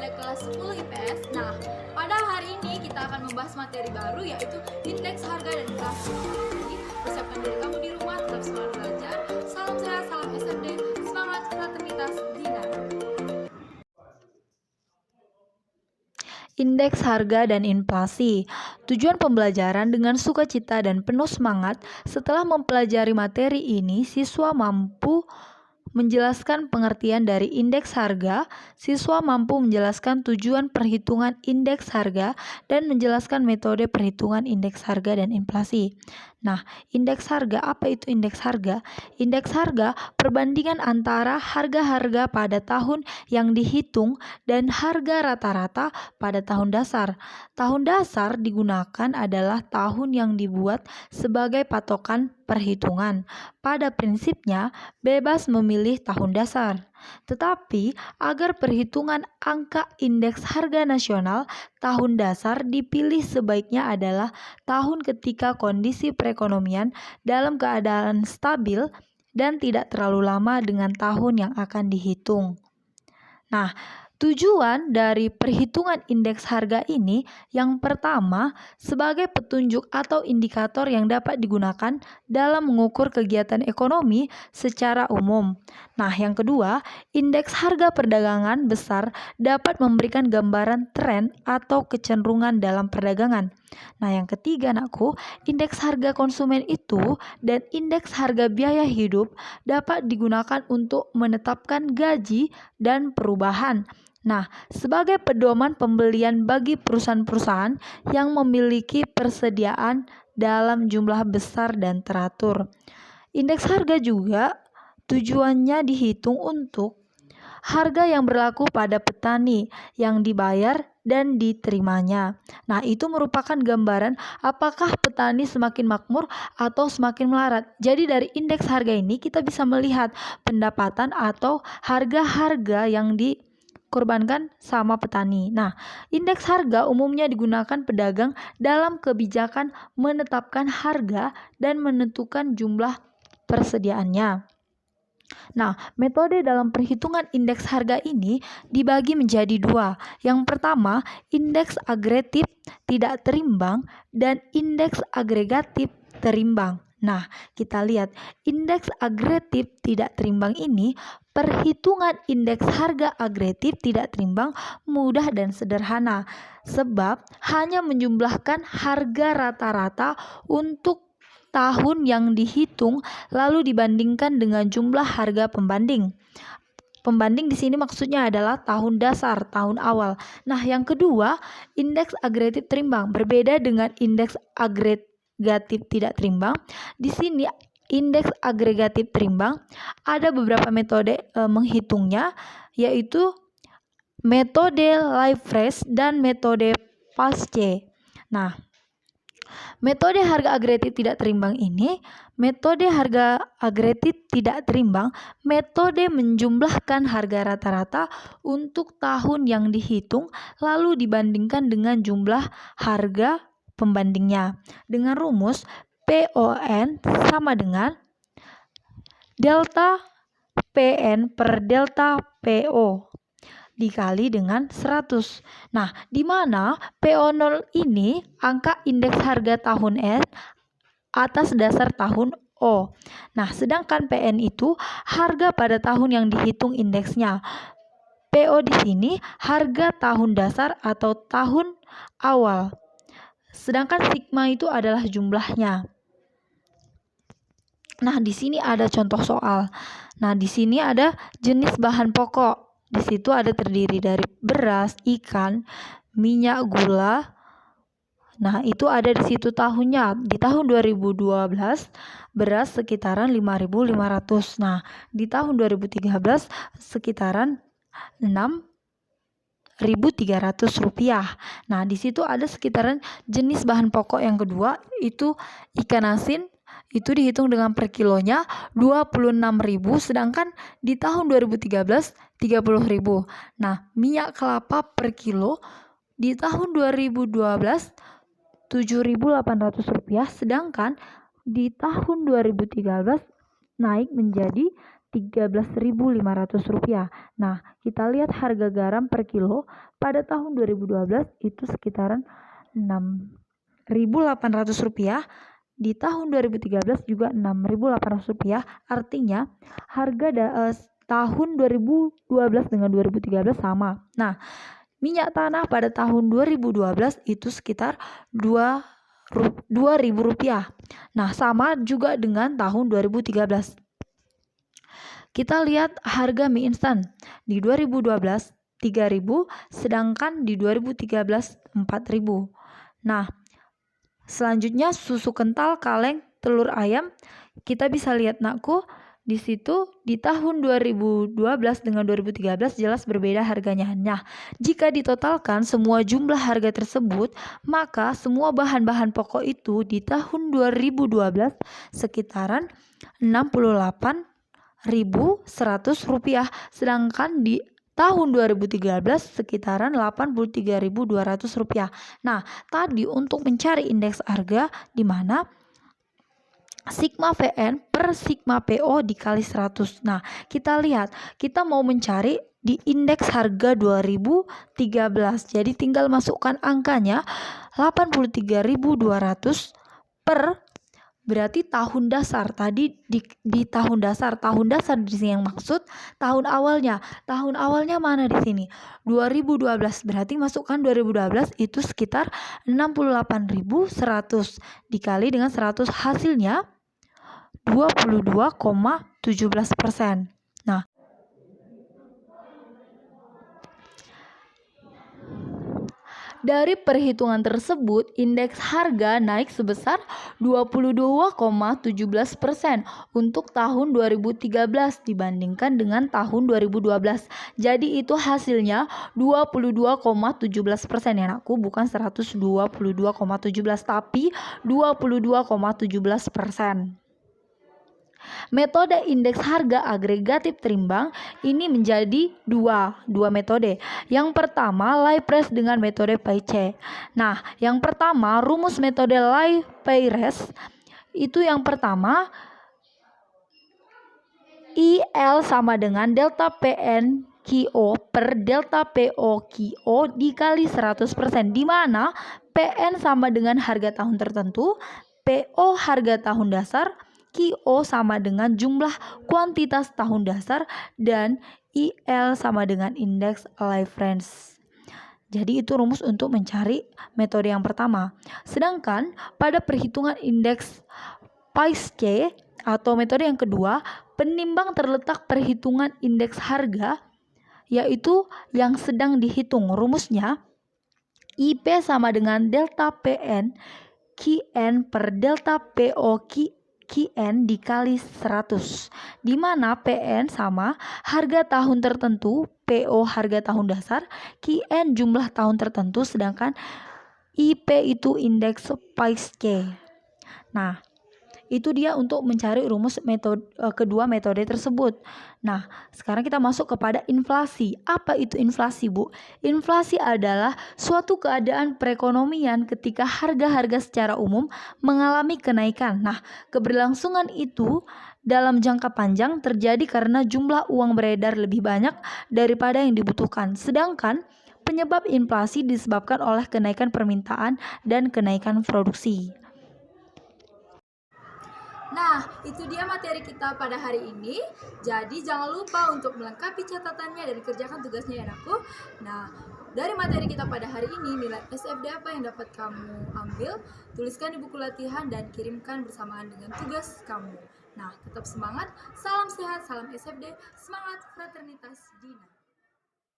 pada kelas 10 IPS. Nah, pada hari ini kita akan membahas materi baru yaitu indeks harga dan inflasi. Jadi, persiapkan diri kamu di rumah, tetap semangat belajar. Salam sehat, salam SMD, semangat fraternitas Dinar. Indeks harga dan inflasi. Tujuan pembelajaran dengan sukacita dan penuh semangat. Setelah mempelajari materi ini, siswa mampu menjelaskan pengertian dari indeks harga, siswa mampu menjelaskan tujuan perhitungan indeks harga dan menjelaskan metode perhitungan indeks harga dan inflasi. Nah, indeks harga, apa itu indeks harga? Indeks harga perbandingan antara harga-harga pada tahun yang dihitung dan harga rata-rata pada tahun dasar. Tahun dasar digunakan adalah tahun yang dibuat sebagai patokan perhitungan. Pada prinsipnya, bebas memilih tahun dasar. Tetapi, agar perhitungan angka indeks harga nasional tahun dasar dipilih sebaiknya adalah tahun ketika kondisi perekonomian dalam keadaan stabil dan tidak terlalu lama dengan tahun yang akan dihitung. Nah, tujuan dari perhitungan indeks harga ini yang pertama sebagai petunjuk atau indikator yang dapat digunakan dalam mengukur kegiatan ekonomi secara umum. Nah, yang kedua, indeks harga perdagangan besar dapat memberikan gambaran tren atau kecenderungan dalam perdagangan. Nah, yang ketiga, anakku, indeks harga konsumen itu dan indeks harga biaya hidup dapat digunakan untuk menetapkan gaji dan perubahan. Nah, sebagai pedoman pembelian bagi perusahaan-perusahaan yang memiliki persediaan dalam jumlah besar dan teratur. Indeks harga juga tujuannya dihitung untuk harga yang berlaku pada petani yang dibayar dan diterimanya. Nah, itu merupakan gambaran apakah petani semakin makmur atau semakin melarat. Jadi dari indeks harga ini kita bisa melihat pendapatan atau harga-harga yang dikorbankan sama petani. Nah, indeks harga umumnya digunakan pedagang dalam kebijakan menetapkan harga dan menentukan jumlah persediaannya. Nah, metode dalam perhitungan indeks harga ini dibagi menjadi dua. Yang pertama, indeks agregatif tidak terimbang dan indeks agregatif terimbang. Nah, kita lihat indeks agregatif tidak terimbang ini, perhitungan indeks harga agregatif tidak terimbang mudah dan sederhana sebab hanya menjumlahkan harga rata-rata untuk tahun yang dihitung lalu dibandingkan dengan jumlah harga pembanding. Pembanding di sini maksudnya adalah tahun dasar, tahun awal. Nah, yang kedua, indeks agregatif terimbang berbeda dengan indeks agregatif tidak terimbang. Di sini indeks agregatif terimbang ada beberapa metode menghitungnya, yaitu metode Liefres dan metode Pasce. Nah, metode harga agregatif tidak terimbang ini, metode harga agregatif tidak terimbang, metode menjumlahkan harga rata-rata untuk tahun yang dihitung lalu dibandingkan dengan jumlah harga pembandingnya. Dengan rumus PON sama dengan delta PN per delta PO dikali dengan 100. Nah, di mana PO0 ini angka indeks harga tahun N atas dasar tahun O. Nah, sedangkan PN itu harga pada tahun yang dihitung indeksnya. PO di sini harga tahun dasar atau tahun awal. Sedangkan sigma itu adalah jumlahnya. Nah, di sini ada contoh soal. Nah, di sini ada jenis bahan pokok. Di situ ada terdiri dari beras, ikan, minyak, gula. Nah, itu ada di situ tahunnya. Di tahun 2012 beras sekitaran 5.500. Nah, di tahun 2013 sekitaran 6.300 rupiah. Nah, di situ ada sekitaran jenis bahan pokok yang kedua itu ikan asin. Itu dihitung dengan per kilonya 26.000, sedangkan di tahun 2013 30.000. Nah, minyak kelapa per kilo di tahun 2012 7.800 rupiah, sedangkan di tahun 2013 naik menjadi Rp13.500. Nah, kita lihat harga garam per kilo pada tahun 2012 itu sekitaran Rp6.800. Di tahun 2013 juga Rp6.800. Artinya harga tahun 2012 dengan 2013 sama. Nah, minyak tanah pada tahun 2012 itu sekitar Rp2.000. Nah, sama juga dengan tahun 2013. Kita lihat harga mie instan di 2012 Rp3.000, sedangkan di 2013 Rp4.000. Nah, selanjutnya susu kental, kaleng, telur ayam. Kita bisa lihat nakku, di situ di tahun 2012 dengan 2013 jelas berbeda harganya. Nah, jika ditotalkan semua jumlah harga tersebut, maka semua bahan-bahan pokok itu di tahun 2012 sekitaran Rp68.100, sedangkan di tahun 2013 sekitaran Rp83.200. Nah, tadi untuk mencari indeks harga di mana sigma VN per sigma PO dikali 100. Nah, kita lihat, kita mau mencari di indeks harga 2013. Jadi tinggal masukkan angkanya 83.200 per berarti tahun dasar. Tadi di tahun dasar di sini yang maksud tahun awalnya. Tahun awalnya mana di sini? 2012. Berarti masukkan 2012 itu sekitar 68.100 dikali dengan 100, hasilnya 22,17%. Nah, dari perhitungan tersebut, indeks harga naik sebesar 22,17% untuk tahun 2013 dibandingkan dengan tahun 2012. Jadi itu hasilnya 22,17% ya nakku, bukan 122,17 tapi 22,17%. Metode indeks harga agregatif terimbang ini menjadi dua metode. Yang pertama, Lie-Price dengan metode PIC. Nah, yang pertama, rumus metode Lie-Price itu yang pertama, IL sama dengan delta PN QO per delta PO QO dikali 100%, di mana PN sama dengan harga tahun tertentu, PO harga tahun dasar, QO sama dengan jumlah kuantitas tahun dasar, dan IL sama dengan indeks Lie-Price. Jadi itu rumus untuk mencari metode yang pertama. Sedangkan pada perhitungan indeks PIC atau metode yang kedua, penimbang terletak perhitungan indeks harga, yaitu yang sedang dihitung. Rumusnya IP sama dengan delta PN QN per delta PO QN dikali 100, di mana PN sama harga tahun tertentu, PO harga tahun dasar, QN jumlah tahun tertentu, sedangkan IP itu indeks PIC. Nah, itu dia untuk mencari rumus kedua metode tersebut. Nah, sekarang kita masuk kepada inflasi. Apa itu inflasi, Bu? Inflasi adalah suatu keadaan perekonomian ketika harga-harga secara umum mengalami kenaikan. Nah, keberlangsungan itu dalam jangka panjang terjadi karena jumlah uang beredar lebih banyak daripada yang dibutuhkan. Sedangkan penyebab inflasi disebabkan oleh kenaikan permintaan dan kenaikan produksi. Nah, itu dia materi kita pada hari ini. Jadi jangan lupa untuk melengkapi catatannya dan kerjakan tugasnya ya nakku. Nah, dari materi kita pada hari ini, nilai SFD apa yang dapat kamu ambil? Tuliskan di buku latihan dan kirimkan bersamaan dengan tugas kamu. Nah, tetap semangat, salam sehat, salam SFD, semangat fraternitas Dina.